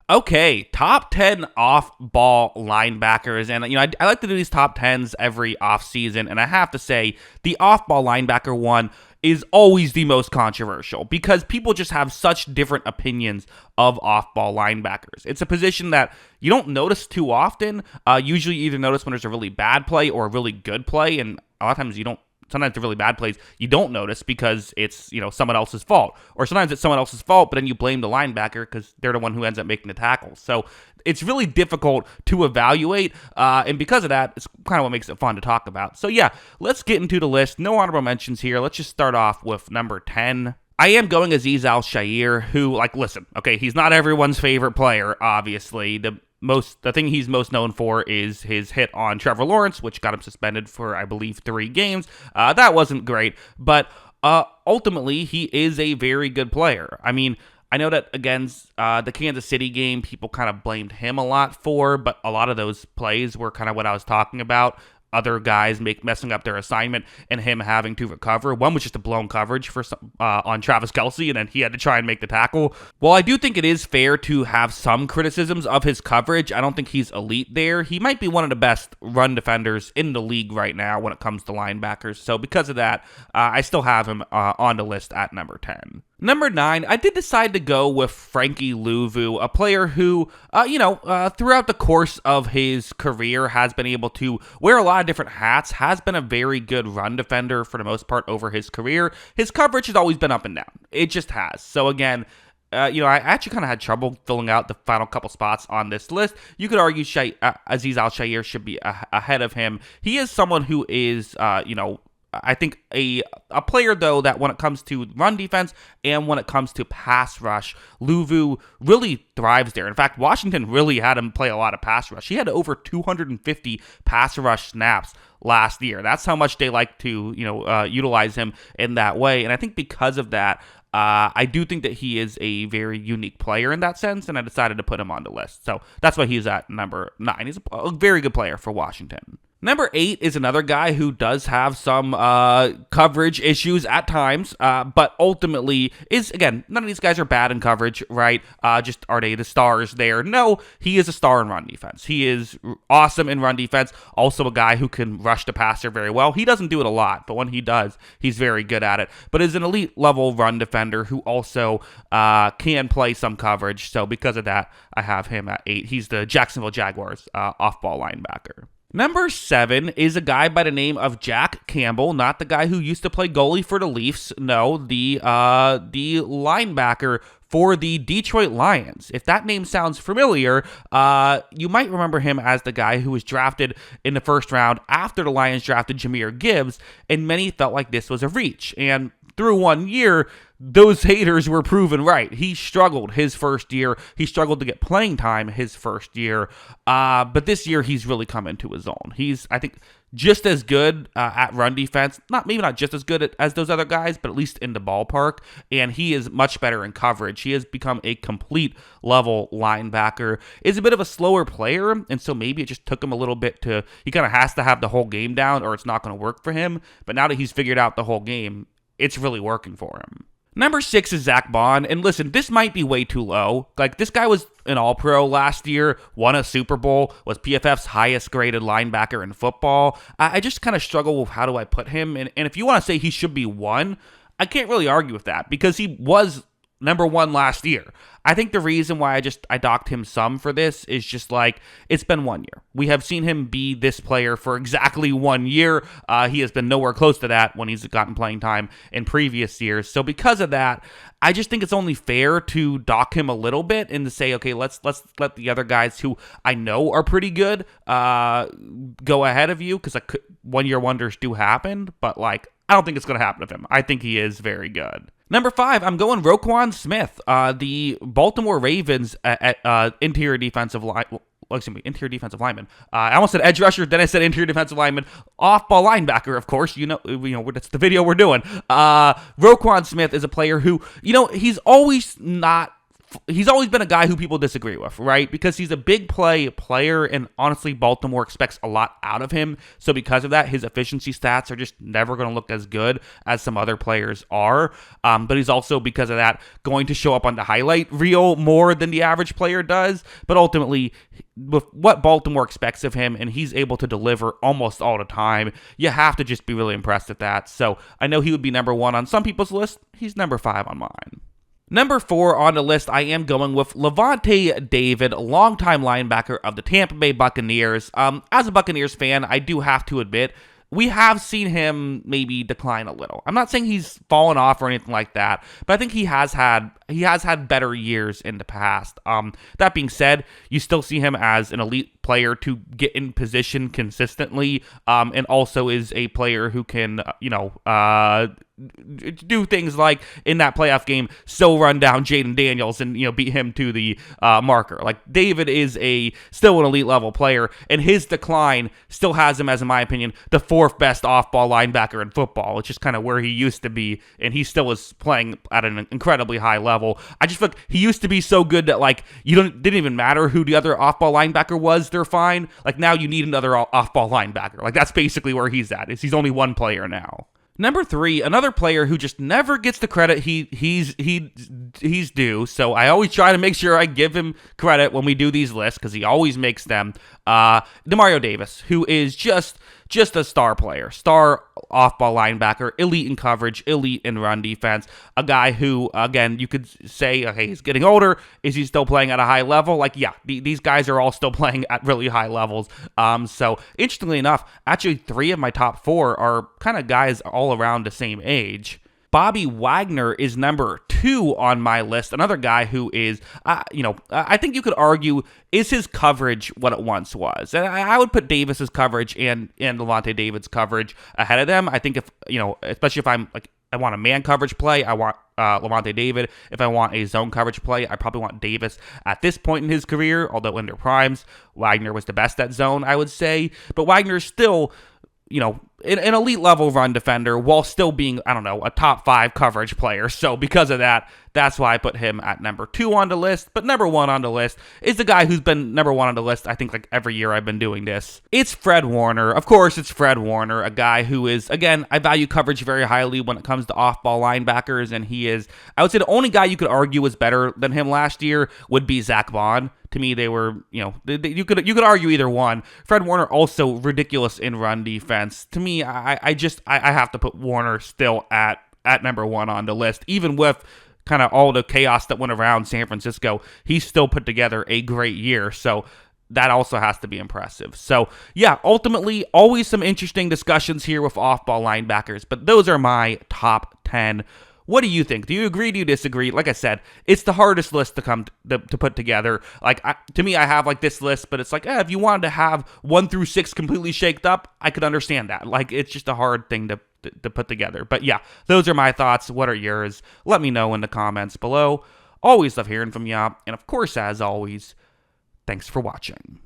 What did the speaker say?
Okay, top 10 off-ball linebackers. And, I like to do these top 10s every offseason. And I have to say, the off-ball linebacker one is always the most controversial because people just have such different opinions of off-ball linebackers. It's a position that you don't notice too often. Usually you either notice when there's a really bad play or a really good play. And a lot of times you don't. Sometimes the really bad plays you don't notice because it's someone else's fault, or sometimes it's someone else's fault, but then you blame the linebacker because they're the one who ends up making the tackles. So it's really difficult to evaluate, and because of that, it's kind of what makes it fun to talk about. So yeah, let's get into the list. No honorable mentions here. Let's just start off with number 10. I am going Azeez Al-Shaair, who, listen, okay, he's not everyone's favorite player, obviously. The thing he's most known for is his hit on Trevor Lawrence, which got him suspended for, I believe, 3 games. That wasn't great, but ultimately, he is a very good player. I mean, I know that against the Kansas City game, people kind of blamed him a lot for, but a lot of those plays were kind of what I was talking about. Other guys messing up their assignment and him having to recover. One was just a blown coverage on Travis Kelce, and then he had to try and make the tackle. While I do think it is fair to have some criticisms of his coverage, I don't think he's elite there. He might be one of the best run defenders in the league right now when it comes to linebackers. So because of that, I still have him on the list at number 10. Number 9, I did decide to go with Frankie Louvu, a player who, throughout the course of his career has been able to wear a lot of different hats, has been a very good run defender for the most part over his career. His coverage has always been up and down. It just has. So again, I actually kind of had trouble filling out the final couple spots on this list. You could argue Azeez Al-Shaair should be ahead of him. He is someone who is, I think a player, though, that when it comes to run defense and when it comes to pass rush, Louvu really thrives there. In fact, Washington really had him play a lot of pass rush. He had over 250 pass rush snaps last year. That's how much they like to, utilize him in that way. And I think because of that, I do think that he is a very unique player in that sense, and I decided to put him on the list. So that's why he's at number 9. He's a very good player for Washington. Number 8 is another guy who does have some coverage issues at times, but ultimately is, again, none of these guys are bad in coverage, right? Just are they the stars there? No, he is a star in run defense. He is awesome in run defense, also a guy who can rush the passer very well. He doesn't do it a lot, but when he does, he's very good at it, but is an elite level run defender who also can play some coverage, so because of that, I have him at 8. He's the Jacksonville Jaguars off-ball linebacker. Number 7 is a guy by the name of Jack Campbell, not the guy who used to play goalie for the Leafs. No, the linebacker for the Detroit Lions. If that name sounds familiar, you might remember him as the guy who was drafted in the first round after the Lions drafted Jahmyr Gibbs, and many felt like this was a reach. And through 1 year, those haters were proven right. He struggled his first year. He struggled to get playing time his first year. But this year, he's really come into his own. He's, I think, just as good at run defense. Maybe not just as good as those other guys, but at least in the ballpark. And he is much better in coverage. He has become a complete level linebacker. Is a bit of a slower player, and so maybe it just took him a little bit he kind of has to have the whole game down or it's not going to work for him. But now that he's figured out the whole game, it's really working for him. Number 6 is Zach Bond, and listen, this might be way too low. This guy was an All-Pro last year, won a Super Bowl, was PFF's highest-graded linebacker in football. I just kind of struggle with how do I put him, and if you want to say he should be 1, I can't really argue with that, because he was number 1 last year. I think the reason why I docked him some for this is just it's been 1 year. We have seen him be this player for exactly 1 year. He has been nowhere close to that when he's gotten playing time in previous years. So because of that, I just think it's only fair to dock him a little bit and to say, okay, let's let the other guys who I know are pretty good go ahead of you, because 1 year wonders do happen, but I don't think it's going to happen to him. I think he is very good. Number 5, I'm going Roquan Smith, the Baltimore Ravens interior defensive lineman. I almost said edge rusher, then I said interior defensive lineman. Off-ball linebacker, of course. That's the video we're doing. Roquan Smith is a player who, he's always not he's always been a guy who people disagree with, right? Because he's a big play player, and honestly, Baltimore expects a lot out of him. So because of that, his efficiency stats are just never going to look as good as some other players are. But he's also, because of that, going to show up on the highlight reel more than the average player does. But ultimately, with what Baltimore expects of him, and he's able to deliver almost all the time, you have to just be really impressed with that. So I know he would be number 1 on some people's list. He's number 5 on mine. Number 4 on the list, I am going with Lavonte David, longtime linebacker of the Tampa Bay Buccaneers. As a Buccaneers fan, I do have to admit, we have seen him maybe decline a little. I'm not saying he's fallen off or anything like that, but I think he has had better years in the past. That being said, you still see him as an elite player to get in position consistently, and also is a player who can, do things like in that playoff game, still run down Jaden Daniels and beat him to the marker. Like, David is still an elite level player, and his decline still has him as, in my opinion, the 4th best off-ball linebacker in football. It's just kind of where he used to be, and he still is playing at an incredibly high level. I just feel like he used to be so good that didn't even matter who the other off-ball linebacker was. They're fine. Like, now you need another off-ball linebacker. Like, that's basically where he's at. He's only one player now. Number 3, another player who just never gets the credit he's due. So I always try to make sure I give him credit when we do these lists, because he always makes them. Demario Davis, who is just a star player, star off-ball linebacker, elite in coverage, elite in run defense. A guy who, again, you could say, okay, he's getting older. Is he still playing at a high level? These guys are all still playing at really high levels. So interestingly enough, actually 3 of my top 4 are kind of guys all around the same age. Bobby Wagner is number 2 on my list. Another guy who is, I think you could argue, is his coverage what it once was? And I would put Davis's coverage and Lavonte David's coverage ahead of them. I think especially if I'm I want a man coverage play, I want Lavonte David. If I want a zone coverage play, I probably want Davis at this point in his career, although in their primes, Wagner was the best at zone, I would say. But Wagner is still, an elite level run defender while still being, a top 5 coverage player. So because of that, that's why I put him at number 2 on the list. But number 1 on the list is the guy who's been number 1 on the list, I think, every year I've been doing this. It's Fred Warner. Of course, it's Fred Warner, a guy who is, again, I value coverage very highly when it comes to off-ball linebackers, and he is, I would say the only guy you could argue was better than him last year would be Zach Bond. To me, they were, you could argue either one. Fred Warner also ridiculous in run defense. To me, I have to put Warner still at number 1 on the list, even with kind of all the chaos that went around San Francisco. He still put together a great year, so that also has to be impressive. So yeah, ultimately, always some interesting discussions here with off-ball linebackers, but those are my top 10. What do you think? Do you agree? Do you disagree? Like I said, it's the hardest list to put together. To me, I have this list, but it's if you wanted to have 1 through 6 completely shaked up, I could understand that. It's just a hard thing to put together. But yeah, those are my thoughts. What are yours? Let me know in the comments below. Always love hearing from you. And of course, as always, thanks for watching.